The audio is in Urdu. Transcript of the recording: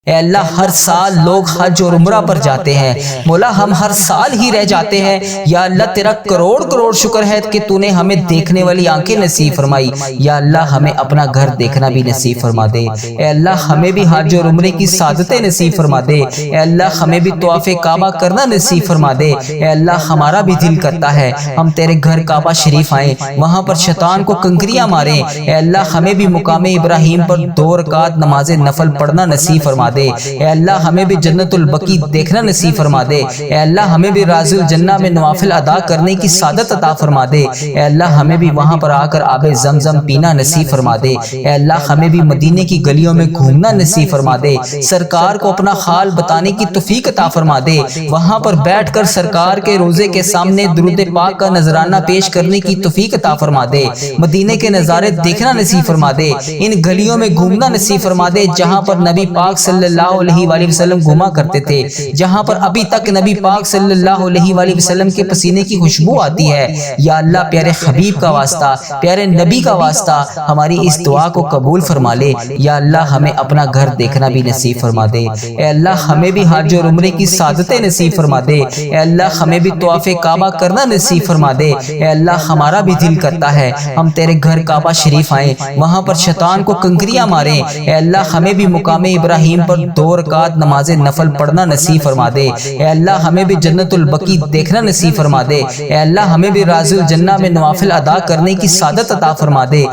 اے اللہ ہر سال لوگ حج اور عمرہ پر جاتے ہیں، مولا ہم ہر سال ہی رہ جاتے ہیں۔ یا اللہ تیرا کروڑ کروڑ شکر ہے کہ تو نے ہمیں دیکھنے والی آنکھیں نصیب فرمائی۔ یا اللہ ہمیں اپنا گھر دیکھنا بھی نصیب فرما دے۔ اے اللہ ہمیں بھی حج اور عمرے کی سعادتیں نصیب فرما دے۔ اے اللہ ہمیں بھی طواف کعبہ کرنا نصیب فرما دے۔ اے اللہ ہمارا بھی دل کرتا ہے ہم تیرے گھر کعبہ شریف آئیں، وہاں پر شیطان کو کنکریاں ماریں۔ اے اللہ ہمیں بھی مقام ابراہیم پر 2 رکعت نماز نفل پڑھنا نصیب فرما دے۔ اے اللہ ہمیں بھی جنت البقیع دیکھنا نصیب فرما دے۔ اے اللہ ہمیں بھی راضی الجنہ میں نوافل ادا کرنے کی سعادت عطا فرما دے۔ اے اللہ ہمیں بھی وہاں پر آ کر آب زمزم پینا نصیب فرما دے۔ اے اللہ ہمیں بھی مدینے کی گلیوں میں گھومنا نصیب فرما دے۔ سرکار کو اپنا حال بتانے کی توفیق عطا فرما دے۔ وہاں پر بیٹھ کر سرکار کے روزے کے سامنے درود پاک کا نذرانہ پیش کرنے کی توفیق عطا فرما دے۔ مدینے کے نظارے دیکھنا نصیب فرما دے۔ ان گلیوں میں گھومنا نصیب فرما دے جہاں پر نبی پاک صلی اللہ علیہ وآلہ وسلم گھوما کرتے تھے، جہاں پر ابھی تک نبی پاک صلی اللہ علیہ وآلہ وسلم کے پسینے کی خوشبو آتی ہے۔ یا اللہ پیارے حبیب کا واسطہ، پیارے نبی کا واسطہ ہماری اس دعا کو قبول فرما لے۔ یا اللہ ہمیں اپنا گھر دیکھنا بھی نصیب فرما دے۔ اے اللہ ہمیں بھی حج اور عمرے کی سعادتیں نصیب فرما دے۔ اے اللہ ہمیں بھی طواف کعبہ کرنا نصیب فرما دے۔ اے اللہ ہمارا بھی دل کرتا ہے ہم تیرے گھر کعبہ شریف آئیں، وہاں پر شیطان کو کنکریاں ماریں۔ اے اللہ ہمیں بھی مقام ابراہیم پر 2 رکعت نماز نفل پڑھنا نصیب فرما دے۔ اے اللہ ہمیں بھی جنت البقیع دیکھنا نصیب فرما دے۔ اے اللہ ہمیں بھی راضی الجنہ میں نوافل ادا کرنے کی سعادت عطا فرما دے۔